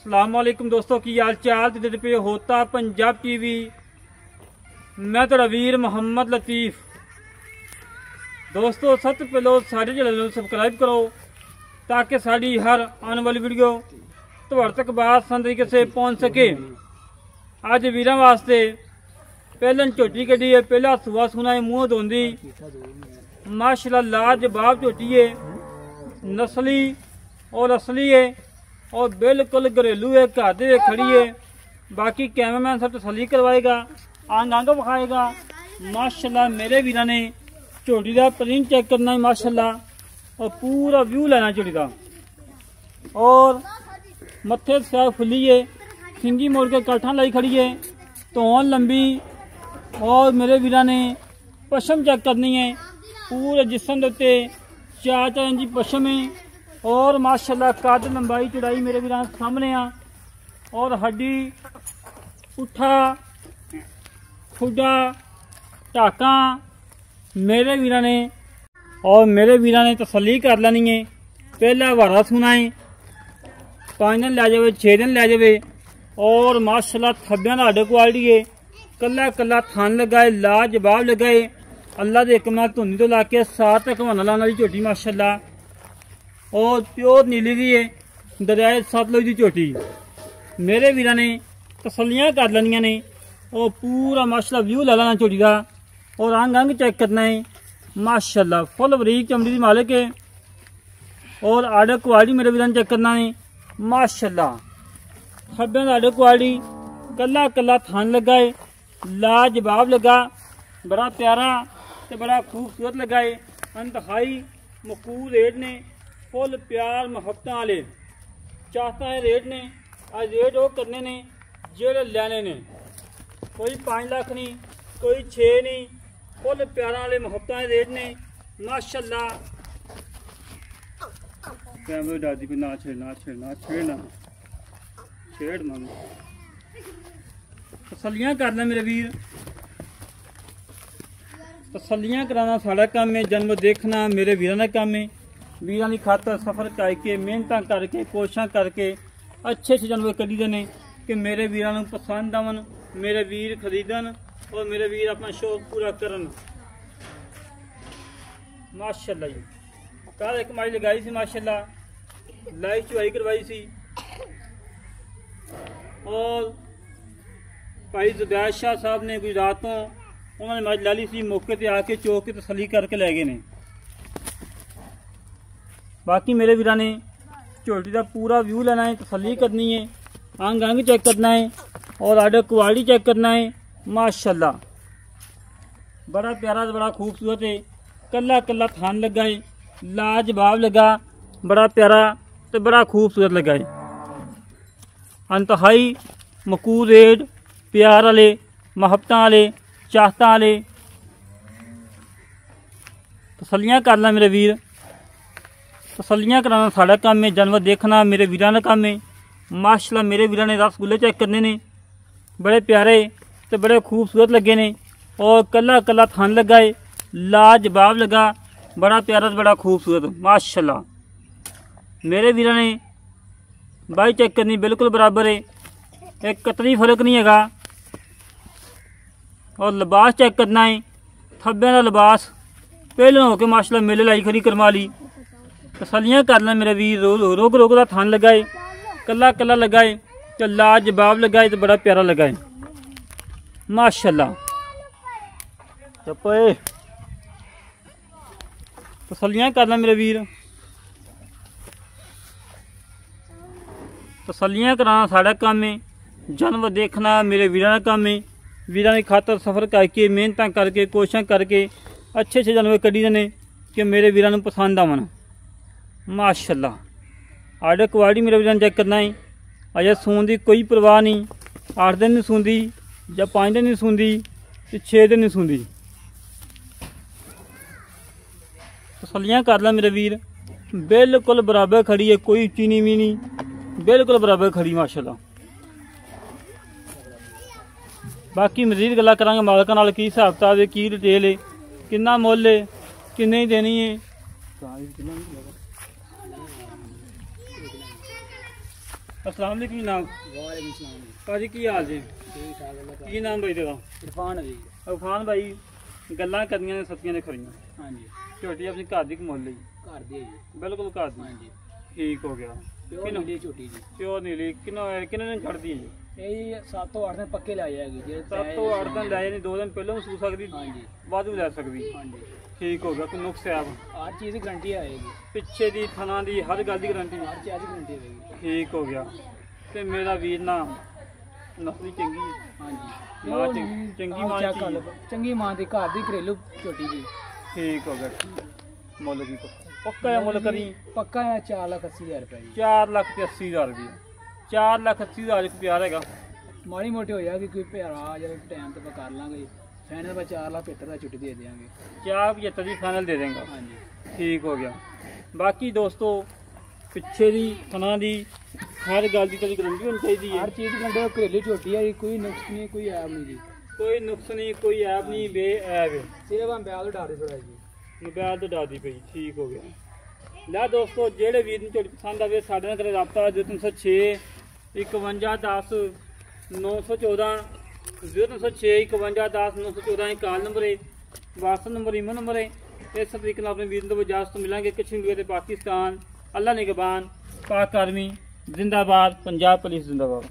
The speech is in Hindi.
सलामकुम दोस्तों की हाल चाल ते पे होता पंजाब टीवी। मैं तो वीर मोहम्मद लतीफ़। दोस्तों सबसे पहले सारे चैनल सबसक्राइब करो ताकि साड़ी हर आने वाली वीडियो तुम्हारे तक आसान तरीके से पहुंच सके। अज वीर वास्ते पहले झोटी कढ़ी है, पहला सुहा सुना है मुँह धोंदी माशाल्लाह लाजवाब झोटी है, नस्ली और असली है और बिल्कुल घरेलू है, घर दे खड़ी है। बाकी कैमरामैन सब तसल्ली करवाएगा, आंग आंग विखाएगा। माशाल्लाह मेरे वीर ने झोटी का प्रिंट चेक करना है माशाल्लाह और पूरा व्यू लेना झोटी का। और मत्थे से फुली है, सिंगी मोड़ के काठा लाई खड़ी है, तोन लंबी। और मेरे वीर ने पशम चेक करनी है, पूरे जिस्म के 4-4 इंची पशम है और माशाल्लाह कद लंबाई चौड़ाई मेरे वीर सामने आ। और हड्डी पुठा खुडा टाका मेरे वीर ने तसल्ली कर लेनी है। पहला वारा सुना है, 5 दिन लै जाए 6 दिन लै जाए। और माशाल्लाह थब्बियां दा हड्ड क्वालिटी है, कला कला थन लगा है, लाजवाब लगा है। अल्लाह के हुक्म धुनी तो ला के 7 तक हवाना लाने वाली झोटी माशाल्लाह। और प्योर नीली की है, दरियाए सतलुज की झोटी। मेरे वीर ने तसलियां कर लेनिया ने और पूरा माशाल्लाह व्यू ला लेना झोटी का। और अंग अंग चेक करना है माशाल्लाह, फुल बरीक चमड़ी की मालिक है। और आर्डर क्वालिटी मेरे वीर ने चेक करना है माशाल्लाह, खब्बे का आर्डर क्वालिटी कला कला थान लगा है, लाजवाब लगा, बड़ा प्यारा तो बड़ा खूबसूरत लगा है। इंतहाई मकबूल रेट ने, फुल प्यार मुहब्बत वाले चाहता है रेट ने। आज रेट वो करने ने जेड़े लेने ने, कोई 5 लाख नहीं, कोई 6 नहीं, फुल प्यार वाले मुहब्बत वाले रेट ने माशाल्लाह। कैमरे दादी को ना छेड़ना छेड़ मन तसलियां करना मेरे वीर। तसलियां कराना साड़ा काम है, जन्म देखना मेरे वीर का काम है। वीर की खातर सफर करके मेहनत करके कोशिश करके अच्छे जानवर कढ़ी देने कि मेरे वीर को पसंद आवन, मेरे वीर खरीदन और मेरे वीर अपना शौक पूरा करन माशाल्लाह। जी कल एक माई लगाई सी माशाल्लाह, लाई चुवाई करवाई सी। और भाई जुबैर शाह साहब ने गुजरातों उन्होंने मज ला ली सी, मौके पर आके चौक की तसली करके लै गए ने। बाकी मेरे वीर ने झोटी का पूरा व्यू लेना है, तसली करनी है, अंग अंग चेक करना है और आर्डर क्वालिटी चेक करना है माशाल्लाह। बड़ा प्यारा बड़ा खूबसूरत है, कला कला थान लगा है, लाजवाब लगा, बड़ा प्यारा तो बड़ा खूबसूरत लगा है। इंतहाई मकबूल रेट, प्यार वाले मुहब्बत वाले चाहता वाले तसलियां करना मेरे वीर। तसलियां कराना साड़ा काम है, जानवर देखना मेरे वीरां का काम है माशाल्लाह। मेरे वीर ने रसगुल्ले चेक करने ने, बड़े प्यारे तो बड़े खूबसूरत लगे ने। और कला कला थान लगा है, लाजवाब लगा, बड़ा प्यारा तो बड़ा खूबसूरत माशाल्लाह। मेरे वीर ने बाई चेक करनी बिल्कुल बराबर है, एक कतरी फर्क नहीं है। और लिबास चेक करना है, थब्बे का लिबास पहले होके माशाल्लाह मेले लाई खरी करवा ली। तसलियां करना मेरे वीर, रोग रोग का थान लगा है, कला कला लगा है तो लाजवाब लगा है तो बड़ा प्यारा लगा है माशाल्लाह। चप्पे तसलियां करना मेरे वीर। तसलियां कराना साड़ा काम है, जानवर देखना मेरे वीरां का काम है। वीरां की खातर सफर करके मेहनत करके कोशिश करके अच्छे जानवर कढ़ी देने कि मेरे वीरां को पसंद आवन माशाल्लाह। आर्डर क्वालिटी मेरे वीरां चेक करना है। अजय सून की कोई परवाह नहीं, 8 दिन नहीं सूंदी या 5 दिन नहीं सूंदी तो 6 दिन नहीं सूंदी। तसलियां कर ला मेरे वीर, बिल्कुल बराबर खड़ी है, कोई उच्ची नीवी नहीं, बिल्कुल बराबर खड़ी माशाल्लाह। बाकी मजीद गल्लां करांगे मालकां नाल, की हिसाब किताब है, की डिटेल है, कितना मुल है, किन्ने देनी है। अस्सलाम वालेकुम जनाब। वालेकुम सलाम जी। भाजी की हाल जी? ठीक ठाक अल्लाह का। की नाम भाई तेरा? इरफान जी। इरफान भाई गल्लां करनियां ने सत्तियां ने खड़ियां। हाँ जी। झोटी अपनी घर दी कमोल ਲਈ घर दी है जी। बिल्कुल घर दी। हाँ जी। ठीक हो गया। प्योर नीली झोटी जी। प्योर नीली किन्ने दिन छड़दी है जी? यही 7 ਤੋਂ 8 दिन पक्के ला जाएगी जे 7 ਤੋਂ 8 ਦਿਨ ਲੈ ਜਾਣੀ, 2 ਦਿਨ ਪਹਿਲਾਂ ਵੀ ਸੂ ਸਕਦੀ, हाँ जी। ਬਾਅਦ ਵੀ ਲੈ ਸਕਦੀ। हाँ जी। ਠੀਕ ਹੋ ਗਿਆ। ਕੋਈ ਨੁਕਸ ਹੈ हर चीज़ की गारंटी आएगी। ਪਿੱਛੇ ਦੀ ਥਣਾ ਦੀ ਹਰ ਗੱਲ ਦੀ ਗਾਰੰਟੀ? हर चीज़ की गारंटी आएगी। ਠੀਕ ਹੋ ਗਿਆ। ਤੇ ਮੇਰਾ ਵੀਰ ਨਾ ਨਸਲੀ ਚੰਗੀ ਹੈ। हाँ जी। मां प्योर चंगी- नीली चंगी आप मां चेक ची। कर लो। चंगी मां दी घर दी घरेलू झोटी जी। ਠੀਕ ਹੋ ਗਿਆ। ਮੁੱਲ ਕੀ ਪੱਕਾ ਹੈ? ਮੁੱਲ ਕਰੀ पक्का है 4,80,000 रुपये जी। 4,80,000 ਰੁਪਏ। 4,80,000 ਇੱਕ ਪਿਆਰ ਹੈਗਾ। माड़ी मोटी हो जाएगी कोई प्यारा जब टाइम तो कर लांगे फाइनल पर 4,75,000 छुट्टी दे देंगे। 4,75 ਦੀ ਫਾਈਨਲ ਦੇ ਦੇਂਗਾ। हाँ जी। ਠੀਕ ਹੋ ਗਿਆ। ਬਾਕੀ ਦੋਸਤੋ ਪਿੱਛੇ ਦੀ ਥਣਾ ਦੀ ਹਰ ਗੱਲ ਦੀ ਤੇਰੀ ਗਰੰਟੀ ਹੋਣੀ ਚਾਹੀਦੀ ਹੈ। हर चीज़ की गारंटी घरेलू झोटी है जी, कोई नुक्स नहीं कोई ऐब नहीं जी। ਕੋਈ ਨੁਕਸ ਨਹੀਂ, ਕੋਈ ਐਬ ਨਹੀਂ, ਬੇਐਬ ਹੈ। सिर्फ हम ब्याह तो डाल थोड़ा जी। ਮੋਬਾਈਲ ਤੋਂ ਡਰਦੀ ਪਈ। ਠੀਕ ਹੋ ਗਿਆ। ਲੈ ਦੋਸਤੋ ਜਿਹੜੇ ਵੀਰ ਨੂੰ ਝੋਟੀ ਪਸੰਦ ਆਵੇ ਸਾਡੇ ਨਾਲ ਕਰੇ ਰਾਬਤਾ 0306 51 10 914 0306 51 10 914 ਇਹ ਕਾਲ ਨੰਬਰ ਹੈ, WhatsApp ਨੰਬਰ, ਈਮੇਲ ਨੰਬਰ ਹੈ। ਇਸ ਤਰੀਕੇ ਨਾਲ ਆਪਣੇ ਵੀਰ ਨੂੰ ਇਜਾਜ਼ਤ ਮਿਲਾਂਗੇ। ਕਸ਼ਮੀਰ ਤੇ ਪਾਕਿਸਤਾਨ, ਅੱਲਾ ਨਿਗਬਾਨ, ਪਾਕ ਆਰਮੀ ਜ਼ਿੰਦਾਬਾਦ, ਪੰਜਾਬ ਪੁਲਿਸ ਜ਼ਿੰਦਾਬਾਦ।